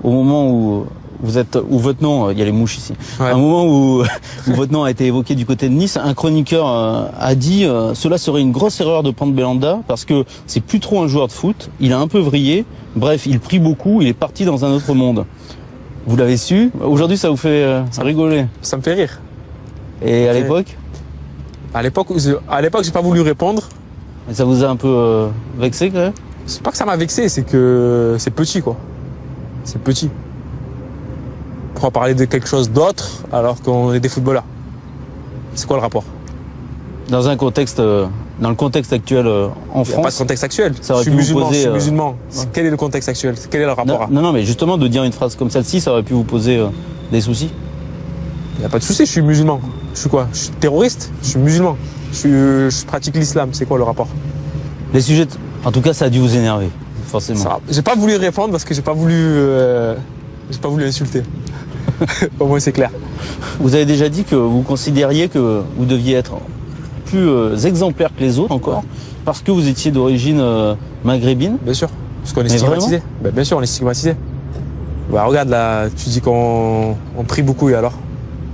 Au moment où où votre nom, il y a les mouches ici, Ouais. un moment où votre nom a été évoqué du côté de Nice, un chroniqueur a dit cela serait une grosse erreur de prendre Belhanda parce que c'est plus trop un joueur de foot, il a un peu vrillé, bref, il prie beaucoup, il est parti dans un autre monde. Vous l'avez su, aujourd'hui ça vous fait rigoler. Ça me fait rire. Et à l'époque, À l'époque, j'ai pas voulu répondre. ça vous a un peu vexé quand même? C'est pas que ça m'a vexé, c'est que c'est petit, quoi. C'est petit. Pourquoi parler de quelque chose d'autre alors qu'on est des footballeurs? C'est quoi le rapport? Dans un contexte, dans le contexte actuel en Il n'y a pas de France. contexte actuel. Ça Je aurait suis pu vous musulman, poser, je suis musulman. ouais. Quel est le contexte actuel? Quel est le rapport? Non, mais justement de dire une phrase comme celle-ci, ça aurait pu vous poser des soucis. Il n'y a pas de souci, je suis musulman. Je suis quoi? Je suis terroriste? Je suis musulman. Je pratique l'islam. C'est quoi le rapport? Les sujets, en tout cas, ça a dû vous énerver, forcément. Ça, j'ai pas voulu répondre parce que j'ai pas voulu insulter. Au moins c'est clair. Vous avez déjà dit que vous considériez que vous deviez être plus exemplaire que les autres encore, parce que vous étiez d'origine maghrébine. Bien sûr. Parce qu'on est Mais stigmatisé. Ben, bien sûr, on est stigmatisé. Bah, regarde là, tu dis qu'on prie beaucoup et alors?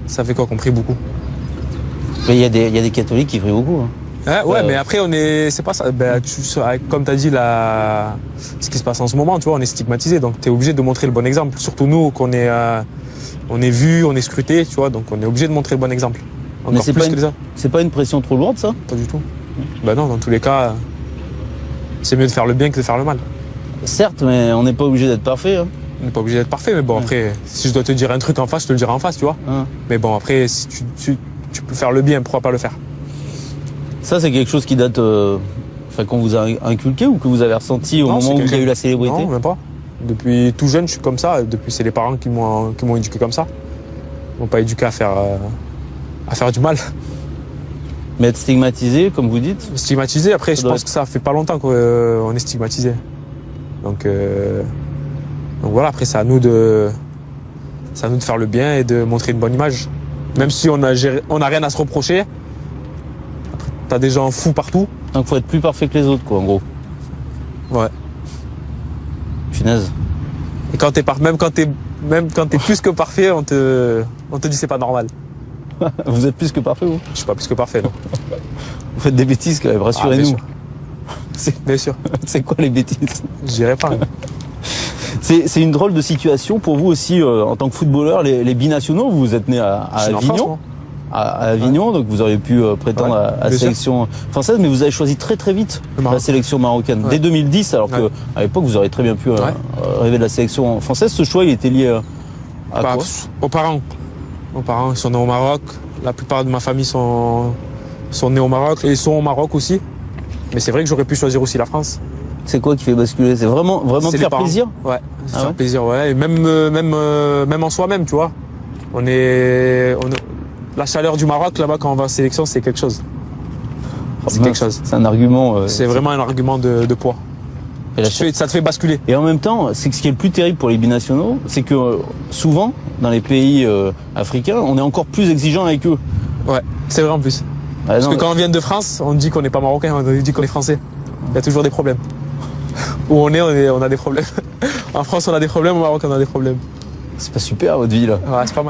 Ça fait quoi qu'on prie beaucoup? Mais il y a des catholiques qui prient beaucoup. Hein. Ouais, mais après c'est pas ça. Ben, comme tu as dit là, ce qui se passe en ce moment, tu vois, on est stigmatisé, donc tu es obligé de montrer le bon exemple. Surtout nous, qu'on est, on est vu, on est scruté, tu vois, donc on est obligé de montrer le bon exemple. Mais Encore c'est plus pas, que les autres. c'est pas une pression trop lourde, ça? Pas du tout. Ben non, dans tous les cas, c'est mieux de faire le bien que de faire le mal. Certes, mais on n'est pas obligé d'être parfait. Hein. On n'est pas obligé d'être parfait, mais bon, après, si je dois te dire un truc en face, je te le dirai en face, tu vois. Hein. Mais bon, après, si tu peux faire le bien, pourquoi pas le faire? Ça, c'est quelque chose qui date, qu'on vous a inculqué ou que vous avez ressenti au Non, moment où c'est vous avez eu la célébrité? Non, même pas. Depuis tout jeune, je suis comme ça. Depuis, c'est les parents qui m'ont éduqué comme ça. Ils m'ont pas éduqué à faire du mal. Mais être stigmatisé, comme vous dites. Stigmatisé, après, je doit pense que ça fait pas longtemps qu'on est stigmatisé. Donc voilà, après, c'est à nous de faire le bien et de montrer une bonne image. Même si on a rien à se reprocher. T'as des gens fous partout. Donc, faut être plus parfait que les autres, quoi, en gros. Ouais. Punaise. Et quand même quand t'es plus que parfait, on te dit c'est pas normal. Vous êtes plus que parfait, vous? Je suis pas plus que parfait, non. Vous faites des bêtises, quand même, Bien rassurez-nous. sûr. Bien sûr. C'est quoi les bêtises? Je dirais pas. C'est une drôle de situation pour vous aussi, en tant que footballeur, les binationaux. Vous êtes né à Je suis en Avignon. France, moi. À Avignon, donc vous auriez pu prétendre Ouais, à la bien sûr. sélection française, mais vous avez choisi très très vite Le Maroc. la sélection marocaine, Ouais. dès 2010, alors que Ouais. à l'époque vous auriez très bien pu Ouais. rêver de la sélection française. Ce choix, il était lié à Bah, quoi? aux parents. Aux parents, ils sont nés au Maroc. La plupart de ma famille sont nés au Maroc et ils sont au Maroc aussi. Mais c'est vrai que j'aurais pu choisir aussi la France. C'est quoi qui fait basculer? C'est vraiment C'est te les faire parents. plaisir? Ouais, se Ah faire ouais plaisir, ouais. Et même en soi-même, tu vois. La chaleur du Maroc, là-bas, quand on va en sélection, c'est quelque chose. C'est quelque chose. C'est un argument. C'est vraiment un argument de poids. Et, la Ça te fait basculer. et en même temps, c'est ce qui est le plus terrible pour les binationaux, c'est que souvent, dans les pays africains, on est encore plus exigeant avec eux. Ouais, c'est vrai en plus. Parce que quand on vient de France, on dit qu'on n'est pas marocain, on dit qu'on est français. Il y a toujours des problèmes. Où on a des problèmes. En France, on a des problèmes, au Maroc, on a des problèmes. C'est pas super votre vie là. Ouais, c'est pas mal.